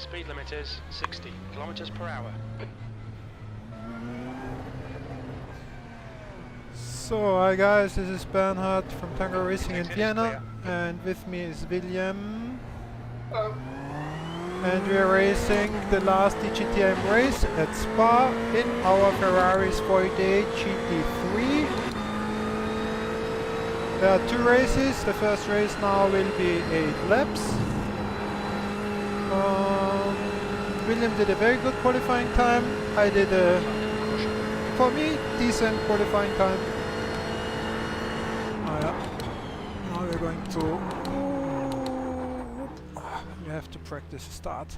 speed limit is 60 kilometers per hour. So, hi guys, this is Bernhard from TANGO Racing in Vienna, and with me is William. Hello. And we are racing the last DGTM race at Spa in our Ferrari's 48 GT3. There are two races. The first race now will be 8 laps. William did a very good qualifying time. I did a, for me, decent qualifying time. Now we're going to... we have to practice a start.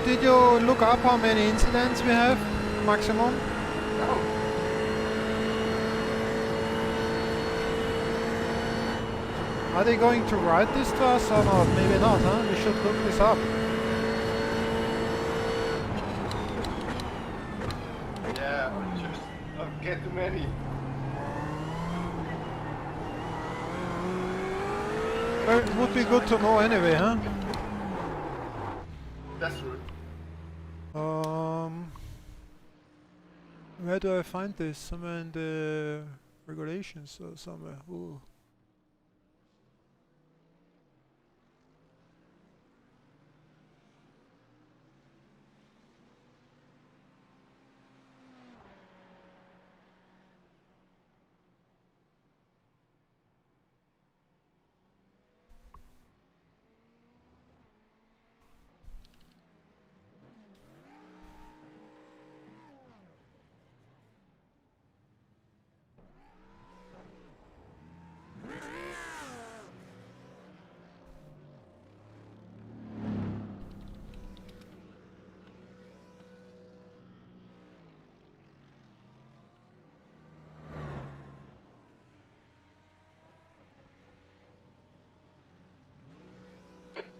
Did you look up how many incidents we have maximum? No. Are they going to write this to us or not? Maybe not, huh? We should look this up. Yeah, or just not get too many. Well, it would be good to know anyway, huh? That's true. Where do I find this? Somewhere in the regulations or somewhere? Ooh.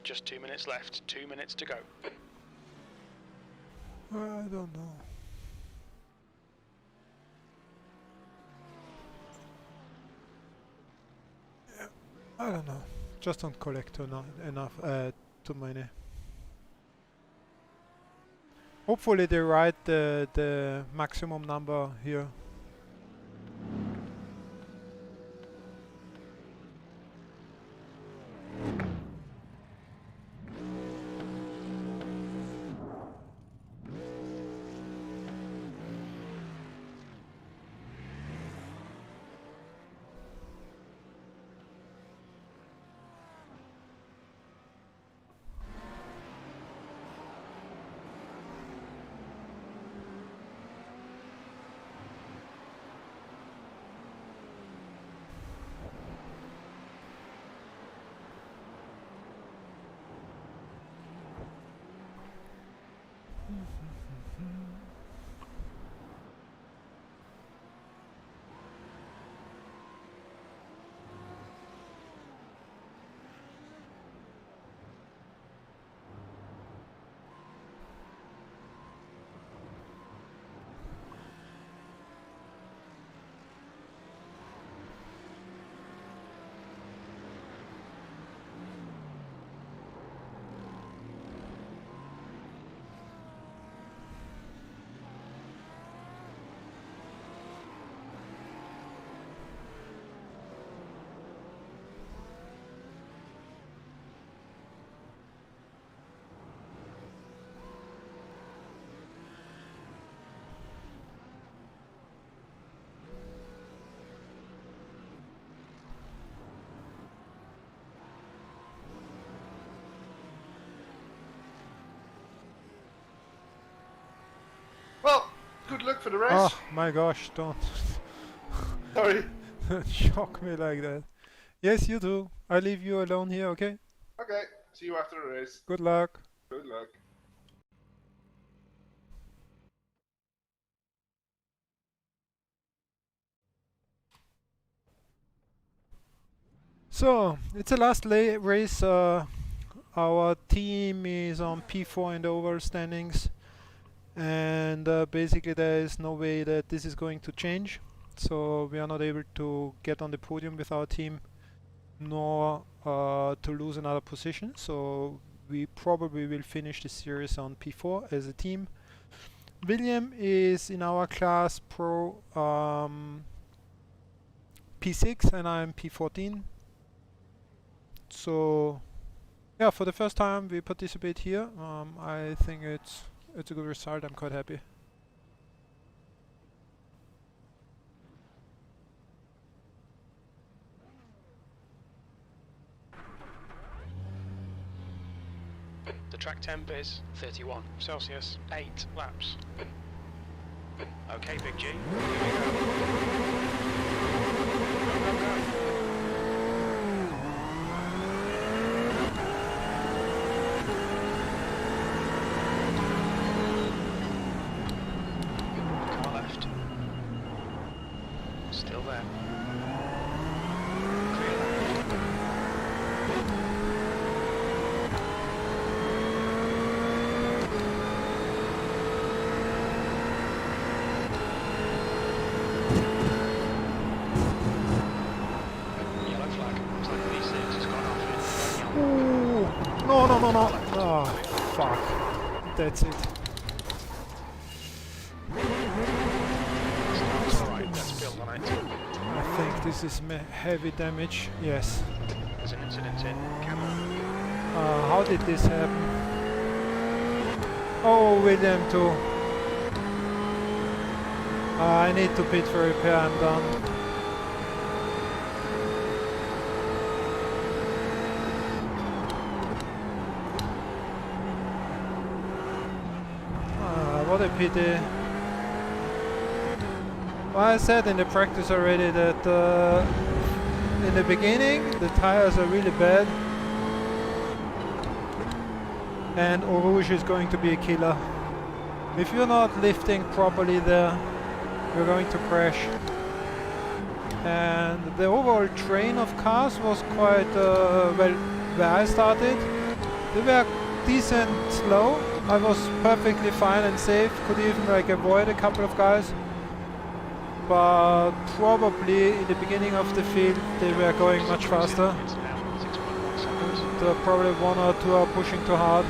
Just 2 minutes left, 2 minutes to go. I don't know. Yeah, I don't know. Just don't collect enough too many. Hopefully they write the maximum number here. good luck for the race. Oh my gosh, don't Sorry. shock me like that. Yes, you do. I leave you alone here, okay? Okay, see you after the race. Good luck. Good luck. So, it's the last race. Our team is on P4 in the overall standings, and basically there is no way that this is going to change. So we are not able to get on the podium with our team, nor to lose another position. So we probably will finish the series on P4 as a team. William is in our class Pro P6 and I'm P14. So yeah, for the first time we participate here. I think it's a good result. I'm quite happy. The track temp is 31 Celsius, 8 laps. Okay, Big G. Here we go. Go, go, go. Car left. Still there. Clear left. Yellow flag. Looks like V6 has gone off. Ooh, no, no, no, no. Oh, fuck. That's it. It's alright, let's build on it. I think this is heavy damage. Yes. There's an incident in Camel. How did this happen? Oh, William too. I need to pit for repair. I'm done. What a pity. Well, I said in the practice already that in the beginning the tires are really bad and Eau Rouge is going to be a killer. If you're not lifting properly there, you're going to crash. And the overall train of cars was quite, well, where I started, they were decent slow. I was perfectly fine and safe, could even like avoid a couple of guys. But probably in the beginning of the field they were going much faster. And, probably one or two are pushing too hard.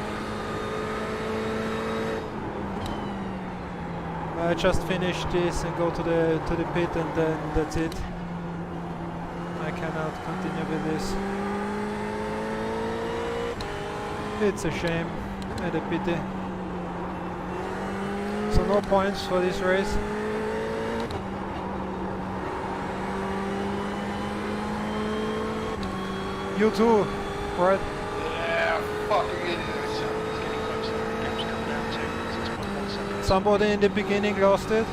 I just finish this and go to the pit and then that's it. I cannot continue with this. It's a shame and a pity. So no points for this race. You too, right? Yeah, fucking idiots. It's getting closer. Gap's coming down to 6.1 seconds. Somebody in the beginning lost it.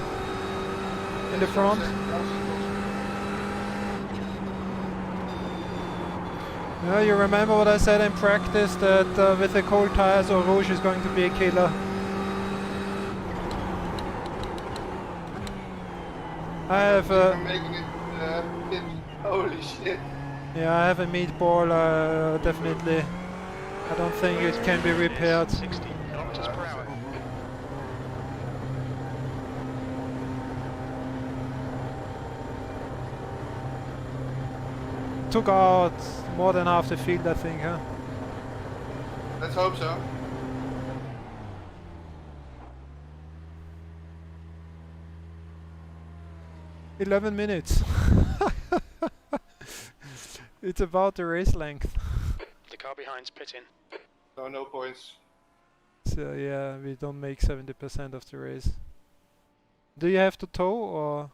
In the front. Yeah, you remember what I said in practice, that with the cold tires Eau Rouge is going to be a killer. I have making it pit. Holy shit. yeah, I have a meatball, definitely. I don't think it can be repaired. 60 kilometers per hour. Took out more than half the field, I think, huh? Let's hope so. "11 minutes. It's about the race length. The car behind's pitting. No points. So yeah, we don't make 70% of the race. Do you have to tow or?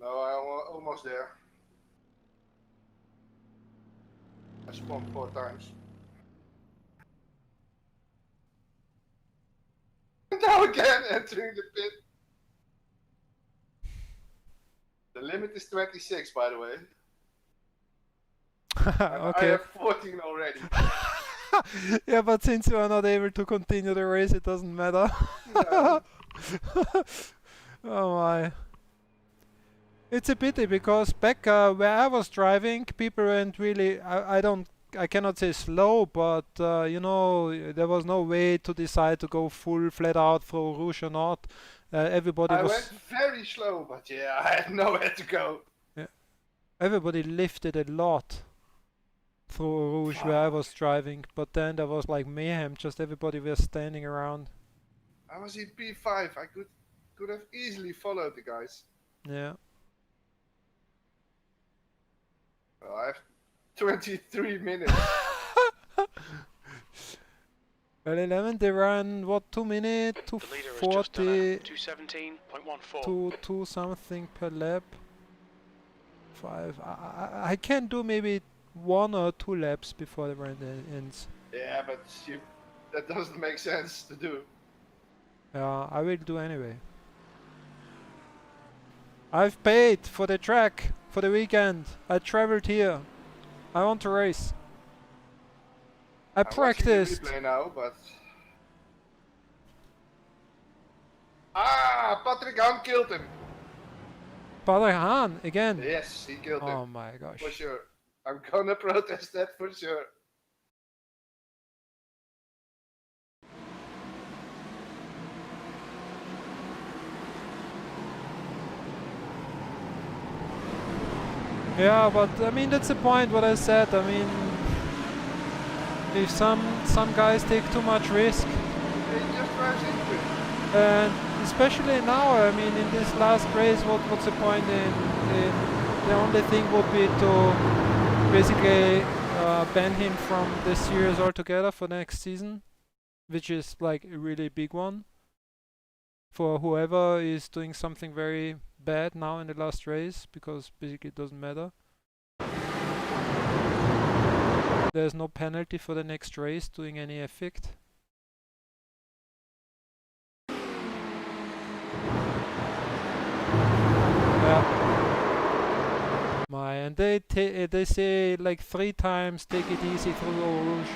No, I'm almost there. I spun 4 times. Now again entering the pit. The limit is 26, by the way. And Okay. I have 14 already. Yeah, but since you are not able to continue the race, it doesn't matter. No. Oh my. It's a pity because back where I was driving, people went really. I cannot say slow, but you know, there was no way to decide to go full flat out through Rouge or not. Everybody I was. went very slow, but yeah, I had nowhere to go. Yeah, everybody lifted a lot through Rouge where I was driving, but then there was like mayhem. Just everybody was standing around. I was in P5. I could have easily followed the guys. Yeah. Well, I have 23 minutes. Well, 11, they ran, what, 2 minutes, The leader has just done a 240, 217.14. two something per lap. 5. I can do maybe 1 or 2 laps before the run ends. Yeah, but that doesn't make sense to do. Yeah, I will do anyway. I've paid for the track for the weekend. I traveled here. I want to race. I I'm watching the practiced. replay now, but Patrick Hahn killed him. Patrick Hahn again. Yes, he killed him. Oh my gosh. For sure. I'm gonna protest that for sure. Yeah, but I mean that's the point what I said. I mean, if some guys take too much risk, He just drives into it. and especially now, I mean, in this last race, what's the point in the only thing would be to basically ban him from the series altogether for next season, which is like a really big one for whoever is doing something very bad now in the last race, because basically it doesn't matter. There's no penalty for the next race doing any effect. Yeah. And they say like 3 times take it easy through Eau Rouge.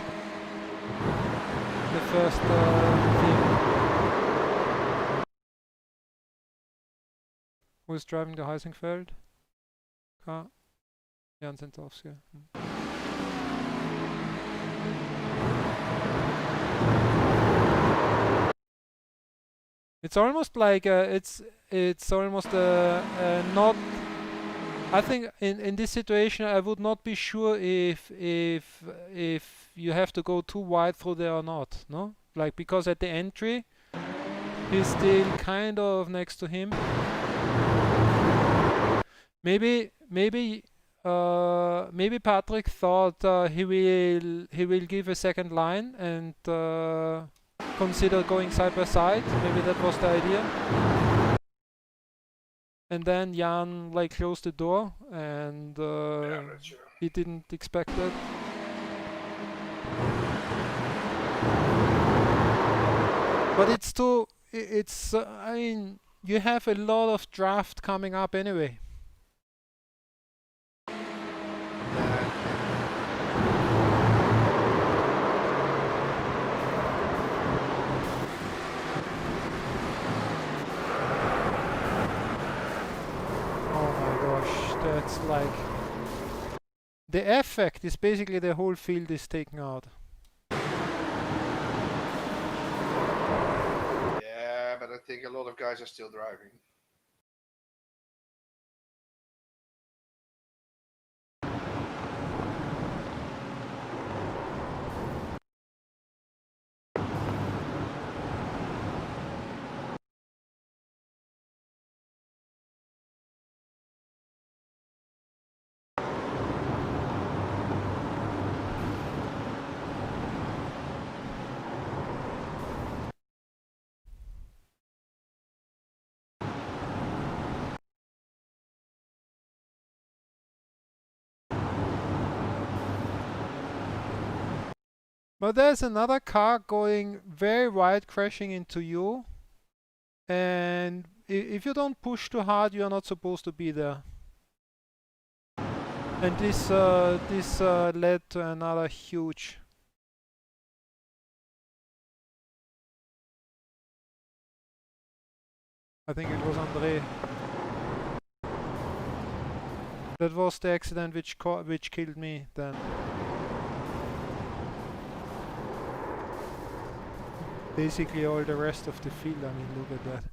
The first thing. Who's driving the Heisingfeld car? Jan Sentowski. It's almost like it's almost not. I think in this situation I would not be sure if you have to go too wide through there or not. No, like because at the entry he's still kind of next to him. Maybe Patrick thought he will give a second line and consider going side by side. Maybe that was the idea. And then Jan like closed the door, and Yeah, that's sure. he didn't expect that. But it's too. It's. I mean, you have a lot of draft coming up anyway. That's like the effect is basically the whole field is taken out. Yeah, but I think a lot of guys are still driving. But there's another car going very wide, crashing into you. and if you don't push too hard, you are not supposed to be there. And this led to another huge. I think it was Andre. That was the accident which killed me then. Basically all the rest of the field, I mean, look at that.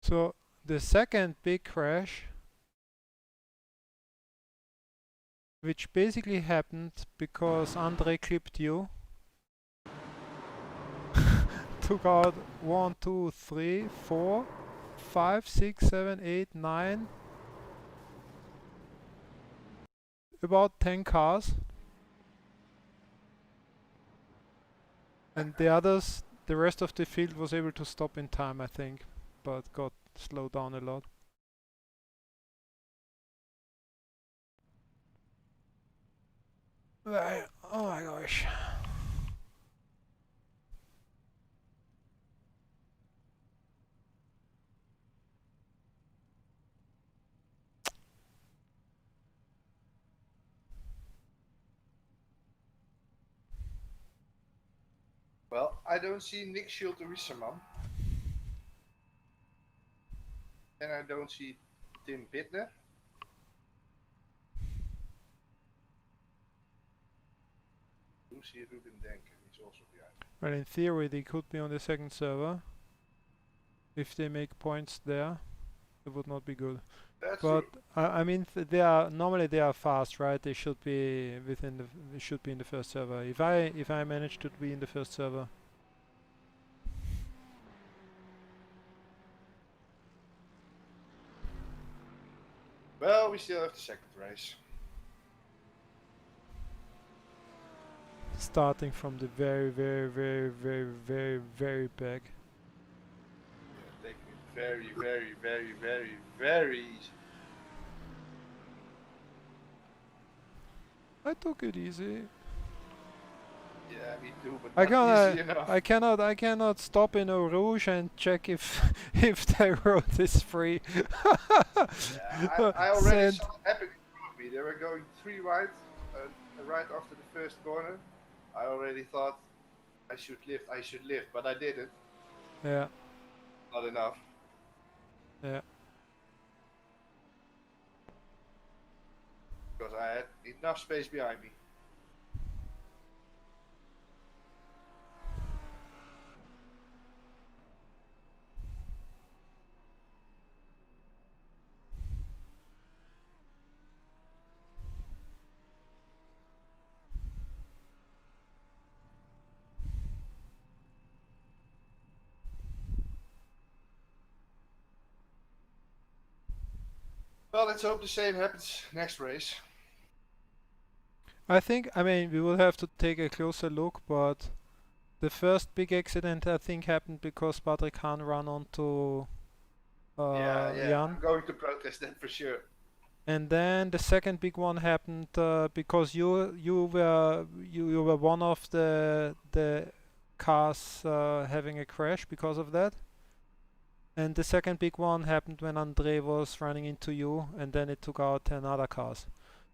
So the second big crash, which basically happened because Andre clipped you, took out 1, 2, 3, 4, 5, 6, 7, 8, 9, about 10 cars. And the others, the rest of the field was able to stop in time, I think, but got slowed down a lot. Oh my gosh. Well, I don't see Nick Schulte Wisserman. And I don't see Tim Bittner. I do see Ruben Denker, he's also behind. Well, in theory they could be on the second server. If they make points there, it would not be good. That's But true. I mean, they are normally they are fast, right? They should be within the. They should be in the first server. If I manage to be in the first server. Well, we still have the second race. Starting from the very back. Yeah, take it very easy. I took it easy. Yeah, me too, but not easy enough. I cannot stop in Eau Rouge and check if if the road is free. Yeah, I already saw it happen in front of me. They were going 3 right, right after the first corner. I already thought I should lift, but I didn't. Yeah. Not enough. Yeah. Because I had enough space behind me. Well, let's hope the same happens next race. I mean, we will have to take a closer look, but the first big accident I think happened because Patrick Hahn ran onto Yeah, Jan. I'm going to protest that for sure. And then the second big one happened because you were one of the cars having a crash because of that. And the second big one happened when Andre was running into you, and then it took out 10 other cars.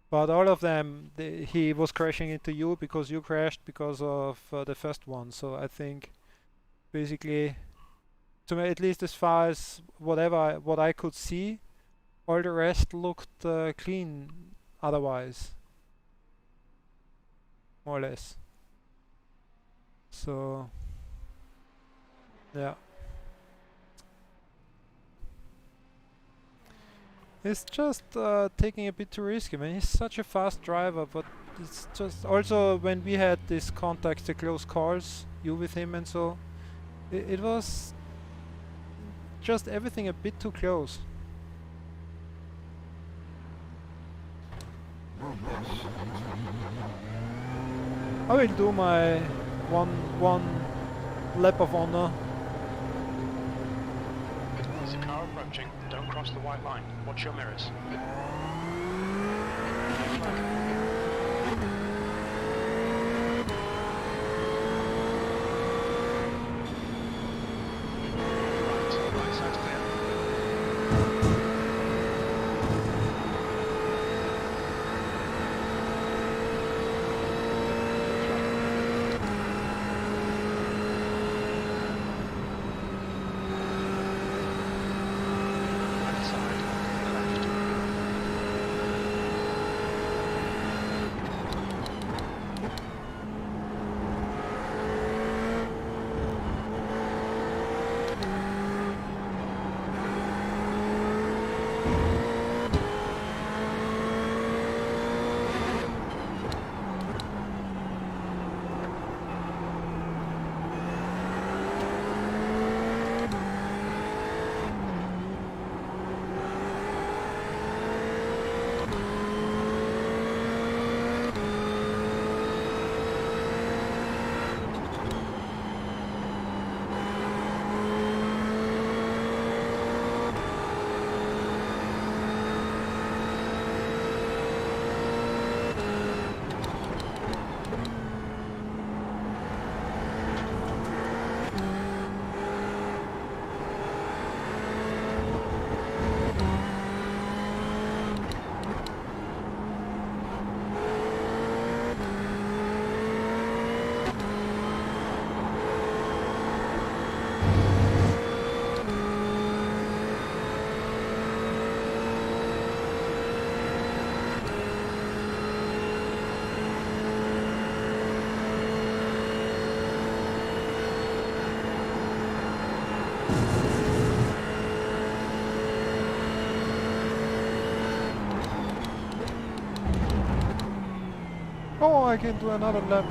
But all of them, he was crashing into you because you crashed because of the first one. So I think basically To me, at least as far as what I could see, all the rest looked clean otherwise, more or less. So yeah, it's just taking a bit too risky. I mean, he's such a fast driver, but it's just also when we had this contact, the close calls, you with him and so, it was just everything a bit too close. I will do my one lap of honor. There's a car approaching. Don't cross the white line. Watch your mirrors. Right side's clear. Oh, I can do another lap.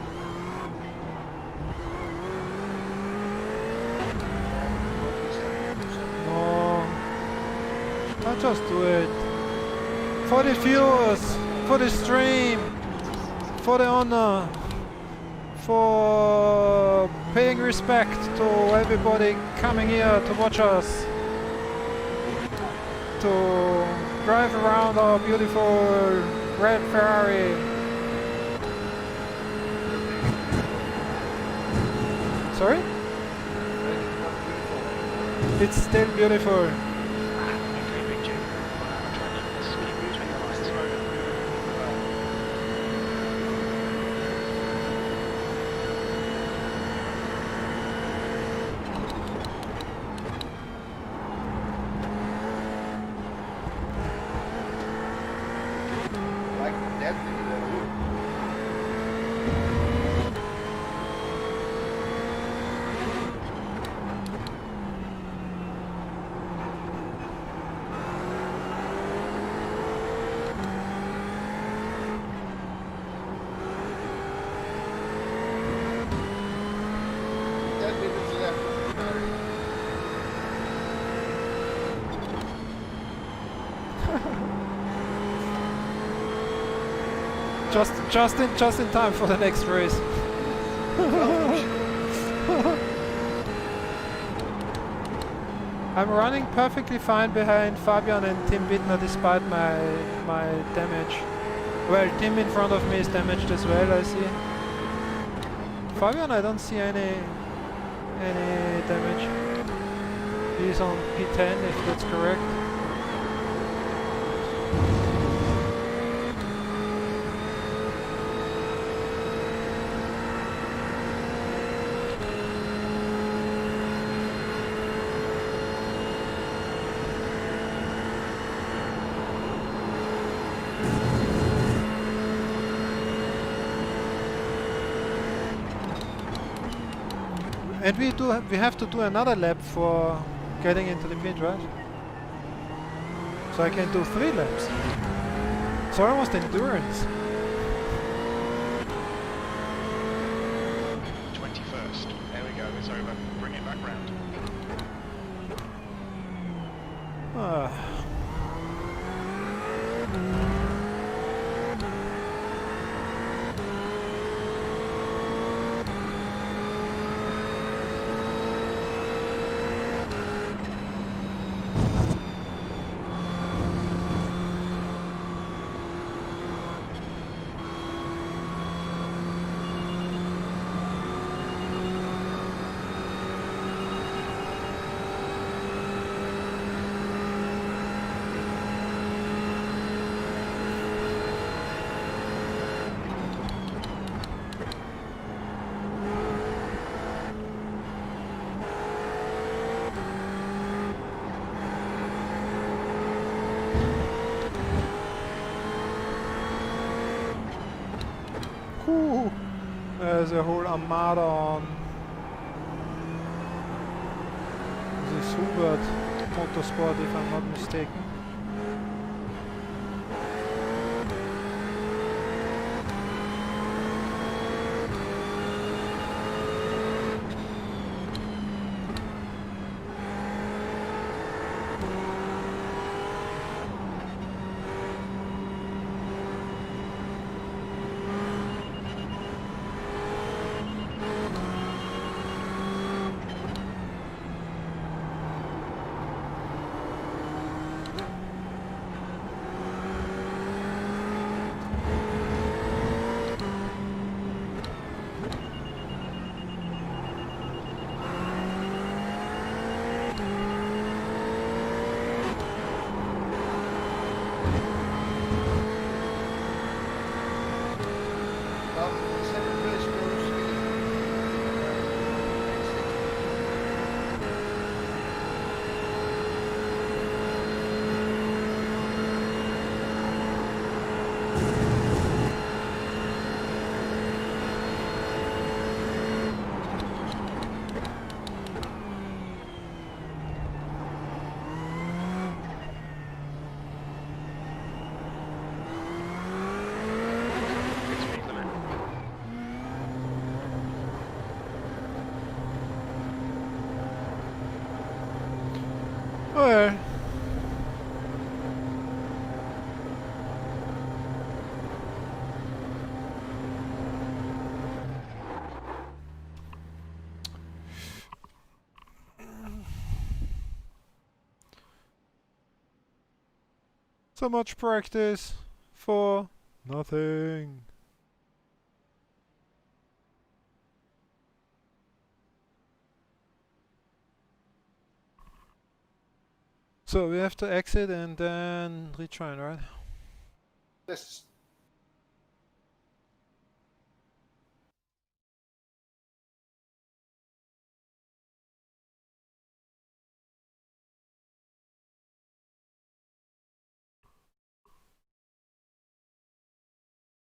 No, I'll just do it. For the viewers, for the stream, for the honor, for paying respect to everybody coming here to watch us, to drive around our beautiful red Ferrari. Sorry? It's still beautiful. Okay, Big Jim. Try to keep moving the lights slowly. Like that thing. Just in time for the next race. I'm running perfectly fine behind Fabian and Tim Bittner despite my damage. Well, Tim in front of me is damaged as well, I see. Fabian, I don't see any damage. He's on P10 if that's correct. And we have to do another lap for getting into the pit, right? So I can do 3 laps. It's almost endurance. 21st. There we go, it's over. Bring it back round. Ah. Whew. There's a whole armada on this Hubert Motorsport, if I'm not mistaken. Well, so much practice for nothing. So we have to exit and then rejoin, right? Yes.